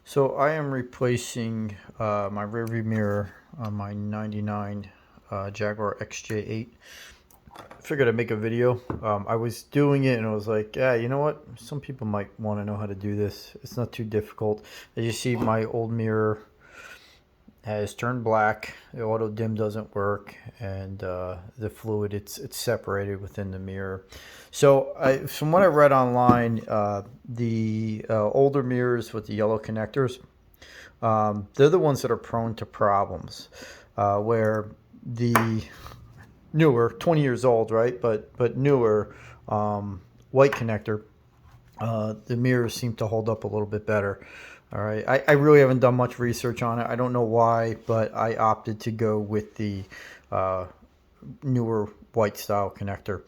So I am replacing my rearview mirror on my 99 Jaguar XJ8. Figured I'd make a video. I was doing it and I was like, yeah, you know what? Some people might want to know how to do this. It's not too difficult. As you see, my old mirror has turned black. The auto dim doesn't work, and the fluid it's separated within the mirror. So from what I read online, the older mirrors with the yellow connectors, they're the ones that are prone to problems, where the newer, 20 years old, right? But newer white connector, the mirrors seem to hold up a little bit better. All right, I really haven't done much research on it. I don't know why, but I opted to go with the uh, newer white style connector.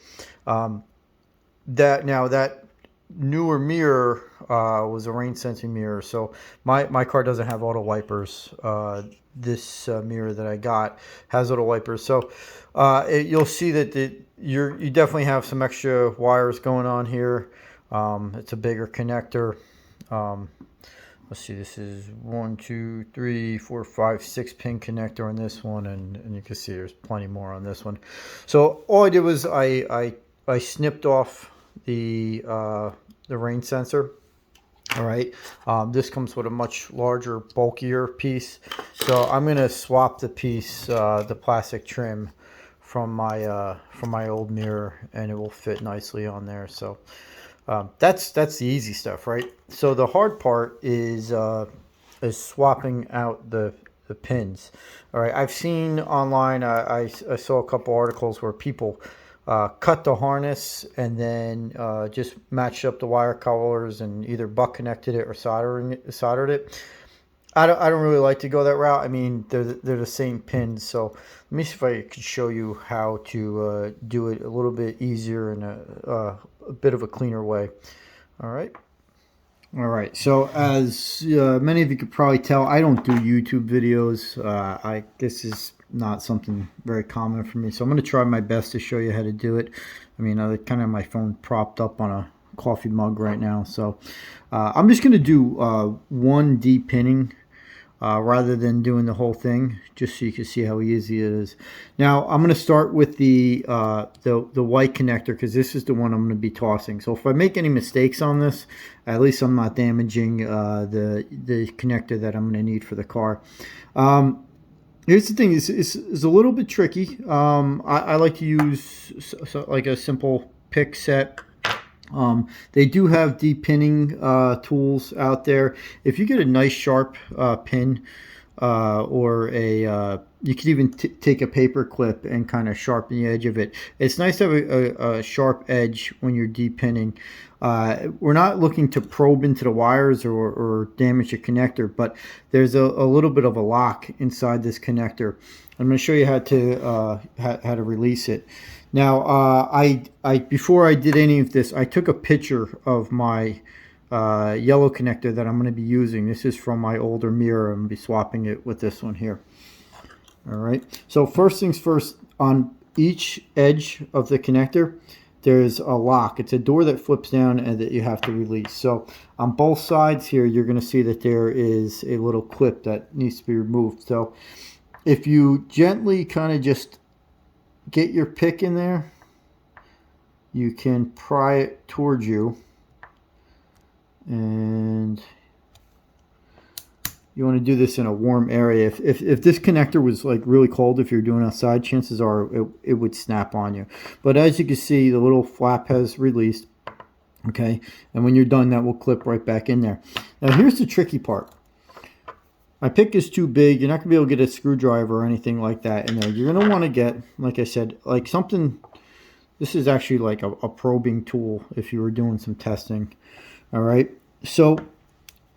That newer mirror was a rain sensing mirror, so my car doesn't have auto wipers. This mirror that I got has auto wipers, so you'll see that you definitely have some extra wires going on here. It's a bigger connector. Um, let's see, this is 1, 2, 3, 4, 5, 6 pin connector on this one, and you can see there's plenty more on this one. So all I did was I snipped off the rain sensor. All right, this comes with a much larger, bulkier piece, so I'm going to swap the piece, the plastic trim from my old mirror, and it will fit nicely on there. So that's the easy stuff, right? So the hard part is swapping out the pins. All right, I've seen online. I saw a couple articles where people cut the harness and then just matched up the wire colors and either butt connected it or soldered it. I don't really like to go that route. I mean, they're the same pins. So let me see if I could show you how to do it a little bit easier and a bit of a cleaner way. All right. All right. So as many of you could probably tell, I don't do YouTube videos. This is not something very common for me. So I'm going to try my best to show you how to do it. I mean, I kind of have my phone propped up on a coffee mug right now. So I'm just going to do one de-pinning rather than doing the whole thing, just so you can see how easy it is. Now I'm going to start with the white connector, because this is the one I'm going to be tossing. So if I make any mistakes on this, at least I'm not damaging the connector that I'm going to need for the car. Here's the thing: it's a little bit tricky. I like to use like a simple pick set. They do have de-pinning tools out there. If you get a nice sharp pin, or you could even take a paper clip and kind of sharpen the edge of it. It's nice to have a sharp edge when you're de-pinning. We're not looking to probe into the wires or damage the connector, but there's a little bit of a lock inside this connector. I'm going to show you how to release it. Now, before I did any of this, I took a picture of my yellow connector that I'm going to be using. This is from my older mirror. I'm going to be swapping it with this one here. All right. So first things first, on each edge of the connector, there's a lock. It's a door that flips down and that you have to release. So on both sides here, you're going to see that there is a little clip that needs to be removed. So if you gently kind of just get your pick in there, you can pry it towards you, and you want to do this in a warm area. If this connector was like really cold, if you're doing outside, chances are it would snap on you. But as you can see, the little flap has released. Okay, and when you're done, that will clip right back in there. Now here's the tricky part. My pick is too big. You're not going to be able to get a screwdriver or anything like that in there. You're going to want to get, like I said, like something. This is actually like a probing tool if you were doing some testing. All right. So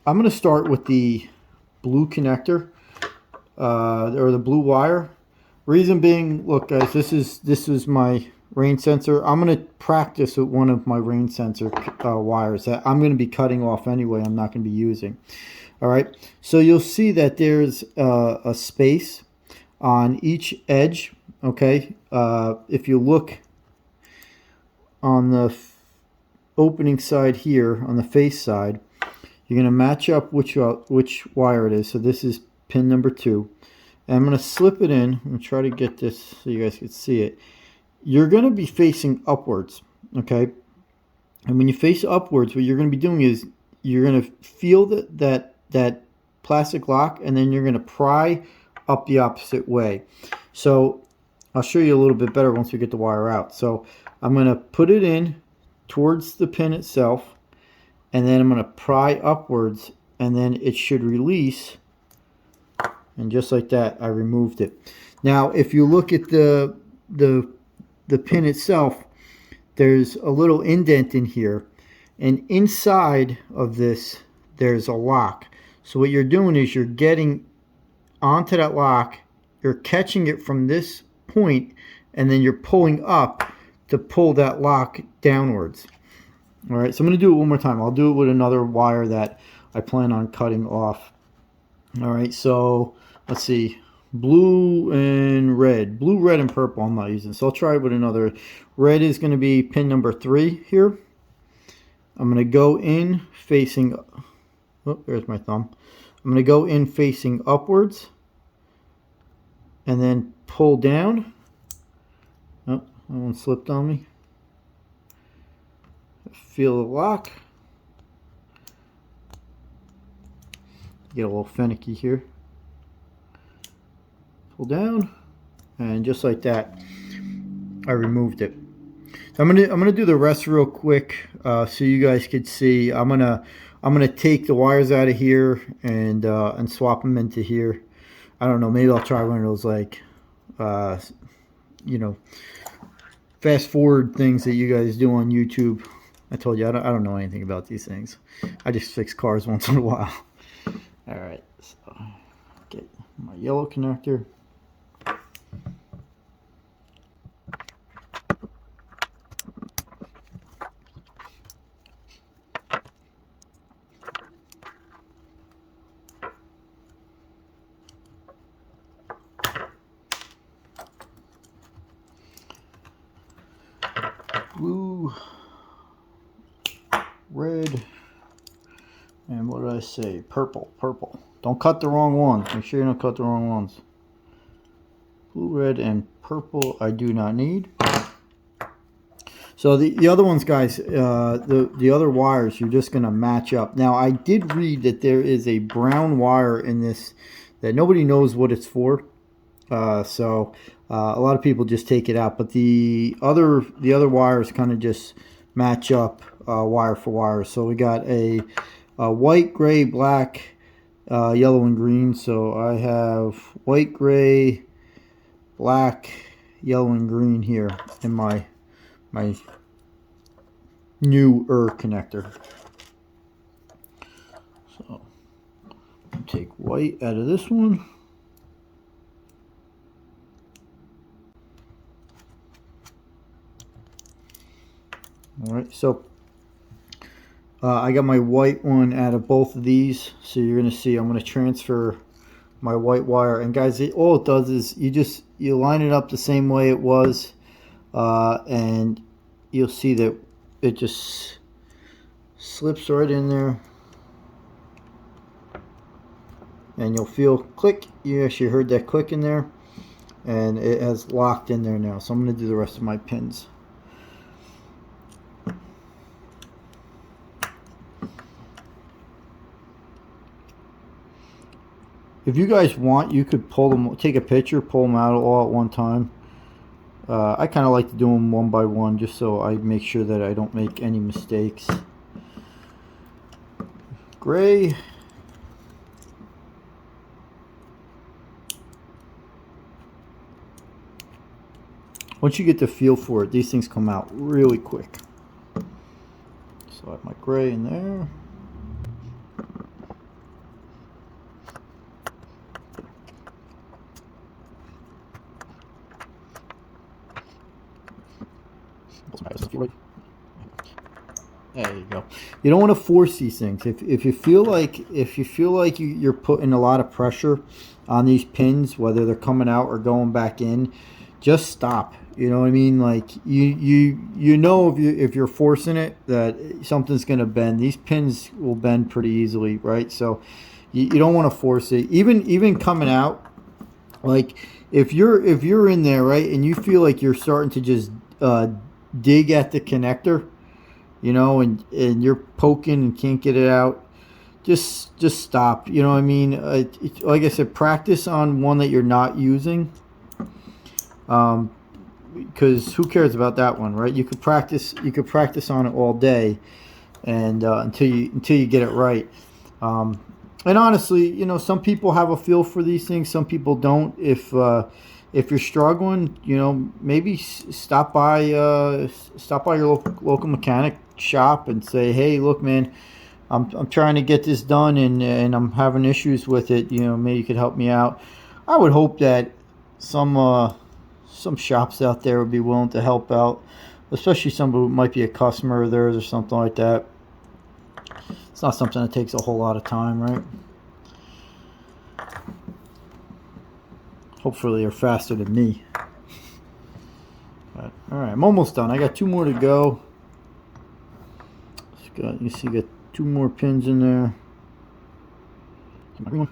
I'm going to start with the blue connector, or the blue wire. Reason being, look guys, this is my rain sensor. I'm going to practice with one of my rain sensor wires that I'm going to be cutting off anyway. I'm not going to be using. All right, so you'll see that there's a space on each edge. Okay, if you look on the opening side here, on the face side, You're going to match up which wire it is. So this is pin number 2. And I'm going to slip it in. I'm going to try to get this so you guys can see it. You're going to be facing upwards, okay? And when you face upwards, what you're going to be doing is you're going to feel that plastic lock, and then you're going to pry up the opposite way. So I'll show you a little bit better once we get the wire out. So I'm going to put it in towards the pin itself, and then I'm going to pry upwards, and then it should release. And just like that, I removed it. Now, if you look at the pin itself, there's a little indent in here, and inside of this there's a lock. So what you're doing is you're getting onto that lock, you're catching it from this point, and then you're pulling up to pull that lock downwards. All right, so I'm going to do it one more time. I'll do it with another wire that I plan on cutting off. All right, so let's see. Blue, red, and purple I'm not using. So I'll try it with another. Red is going to be pin number 3 here. I'm going to go in facing, oh, there's my thumb. I'm going to go in facing upwards and then pull down. Oh, that one slipped on me. Feel the lock. Get a little finicky here. Pull down, and just like that, I removed it. So I'm gonna do the rest real quick, so you guys could see. I'm gonna take the wires out of here and swap them into here. I don't know. Maybe I'll try one of those, like, you know, fast forward things that you guys do on YouTube. I told you I don't know anything about these things. I just fix cars once in a while. All right, so get my yellow connector. Blue, red, and what did I say? Purple. Don't cut the wrong ones. Make sure you don't cut the wrong ones. Blue, red, and purple I do not need. So the other ones, guys, the other wires, you're just going to match up. Now, I did read that there is a brown wire in this that nobody knows what it's for. So a lot of people just take it out, but the other wires kind of just match up wire for wire. So we got a white, gray, black, yellow, and green. So I have white, gray, black, yellow, and green here in my newer connector. So take white out of this one. All right, so I got my white one out of both of these. So you're going to see I'm going to transfer my white wire. And guys, all it does is you line it up the same way it was, and you'll see that it just slips right in there. And you'll feel click. You actually heard that click in there. And it has locked in there now. So I'm going to do the rest of my pins. If you guys want, you could pull them, take a picture, pull them out all at one time. I kind of like to do them one by one, just so I make sure that I don't make any mistakes. Gray. Once you get the feel for it, these things come out really quick. So I have my gray in there. There you go. You don't want to force these things. If you feel like you're putting a lot of pressure on these pins, whether they're coming out or going back in, just stop You know what I mean? Like you know if you're forcing it that something's gonna bend. These pins will bend pretty easily, right? So you don't want to force it. Even coming out, like if you're in there, right, and you feel like you're starting to just dig at the connector, you know, and you're poking and can't get it out, just stop. You know what I mean? Like I said, practice on one that you're not using. Because who cares about that one, right? You could practice on it all day, and until you get it right. And honestly, you know, some people have a feel for these things, some people don't. If you're struggling, you know, maybe stop by your local mechanic shop and say, hey, look, man, I'm trying to get this done, and I'm having issues with it. You know, maybe you could help me out. I would hope that some shops out there would be willing to help out, especially somebody who might be a customer of theirs or something like that. It's not something that takes a whole lot of time, right? Hopefully they're faster than me. But, all right, I'm almost done. I got 2 more to go. You see, got 2 more pins in there. There's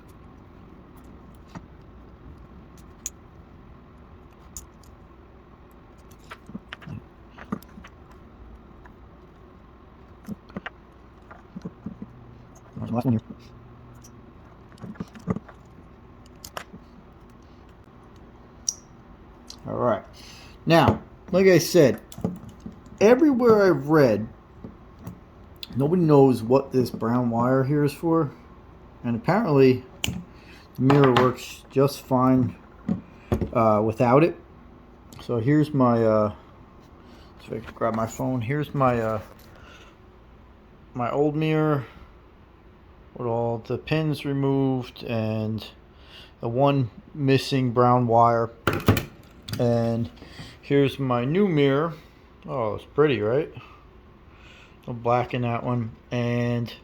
the last one here. All right. Now, like I said, everywhere I've read, nobody knows what this brown wire here is for, and apparently the mirror works just fine without it. So here's my so I can grab my phone. Here's my my old mirror with all the pins removed and the one missing brown wire. And here's my new mirror. Oh, it's pretty, right? No black in that one. And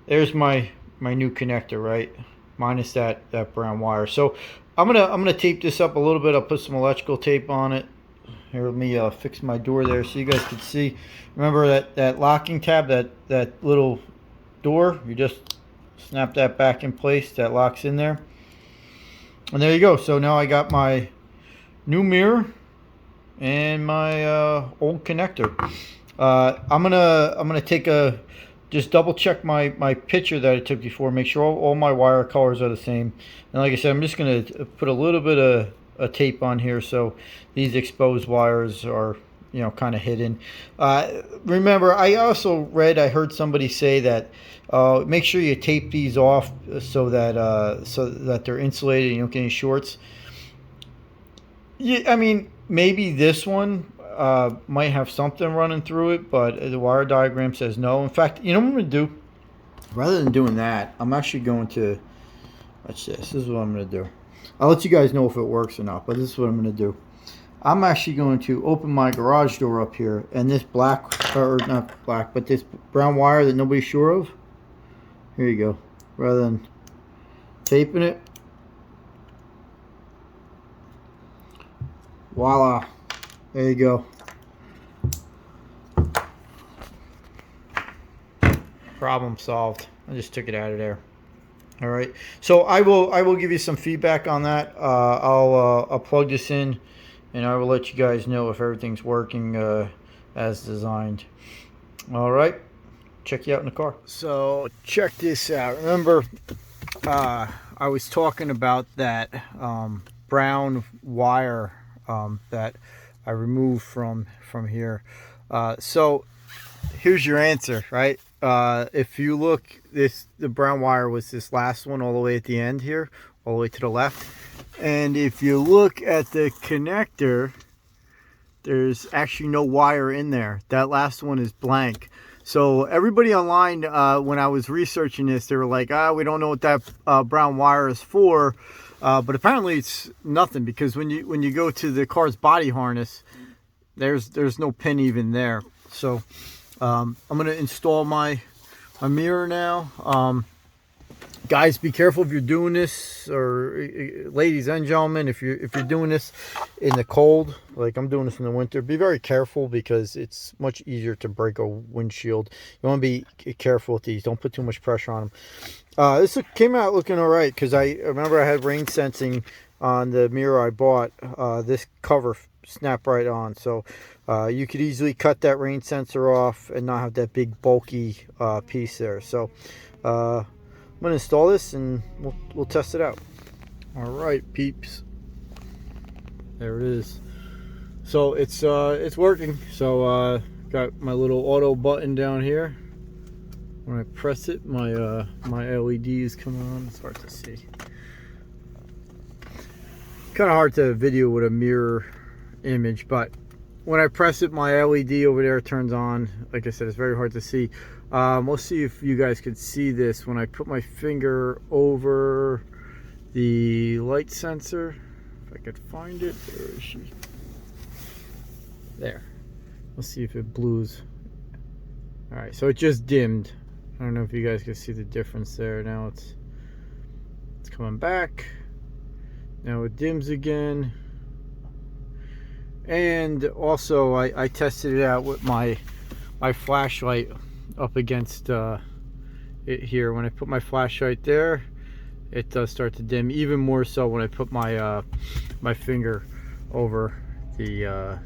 there's my new connector, right? Minus that brown wire. So I'm gonna tape this up a little bit. I'll put some electrical tape on it. Here, let me fix my door there so you guys can see. Remember that locking tab, that little door? You just snap that back in place. That locks in there. And there you go. So now I got my new mirror and my old connector. I'm gonna take just double check my picture that I took before, make sure all my wire colors are the same. And like I said, I'm just gonna put a little bit of a tape on here so these exposed wires are, you know, kind of hidden. Remember, I heard somebody say that make sure you tape these off so that they're insulated and you don't get any shorts. Yeah, I mean, maybe this one might have something running through it, but the wire diagram says no. In fact, you know what I'm going to do? Rather than doing that, I'm actually going to, watch this. This is what I'm going to do. I'll let you guys know if it works or not, but this is what I'm going to do. I'm actually going to open my garage door up here, and this black, or not black, but this brown wire that nobody's sure of, here you go. Rather than taping it, voila, there you go. Problem solved. I just took it out of there. All right, so I will give you some feedback on that. I'll plug this in, and I will let you guys know if everything's working as designed. All right, check you out in the car. So check this out. Remember, I was talking about that brown wire that I removed from here. So here's your answer, right? If you look, the brown wire was this last one all the way at the end here, all the way to the left. And if you look at the connector, there's actually no wire in there. That last one is blank. So everybody online, when I was researching this, they were like, we don't know what that brown wire is for. But apparently it's nothing, because when you go to the car's body harness, there's no pin even there. So I'm gonna install my mirror now. Guys, be careful if you're doing this, or ladies and gentlemen, if you're doing this in the cold, like I'm doing this in the winter, be very careful because it's much easier to break a windshield. You want to be careful with these. Don't put too much pressure on them. This came out looking all right because I remember I had rain sensing on the mirror I bought. This cover snapped right on, so you could easily cut that rain sensor off and not have that big bulky piece there. So I'm gonna install this and we'll test it out. All right, peeps. There it is. So it's working. So got my little auto button down here. When I press it, my my LEDs come on. It's hard to see. Kind of hard to video with a mirror image, but when I press it, my LED over there turns on. Like I said, it's very hard to see. Let's see if you guys could see this when I put my finger over the light sensor. If I could find it. Where is she? There. Let's see if it blues. Alright, so it just dimmed. I don't know if you guys can see the difference there. Now it's coming back. Now it dims again. And also I tested it out with my flashlight up against it here. When I put my flashlight there, it does start to dim, even more so when I put my my finger over the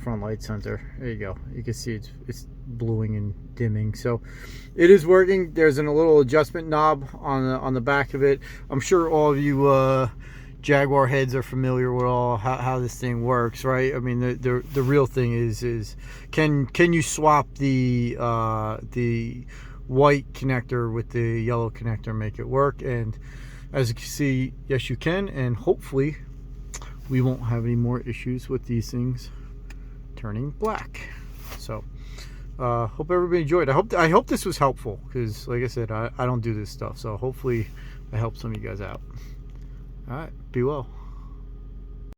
front light sensor. There you go. You can see it's bluing and dimming. So it is working. There's a little adjustment knob on the back of it. I'm sure all of you Jaguar heads are familiar with how this thing works, right? I mean, the real thing is can you swap the white connector with the yellow connector and make it work? And as you can see, yes you can, and hopefully we won't have any more issues with these things turning black. So hope everybody enjoyed. I hope this was helpful, because like I said, I don't do this stuff, so hopefully I helped some of you guys out. All right, be well.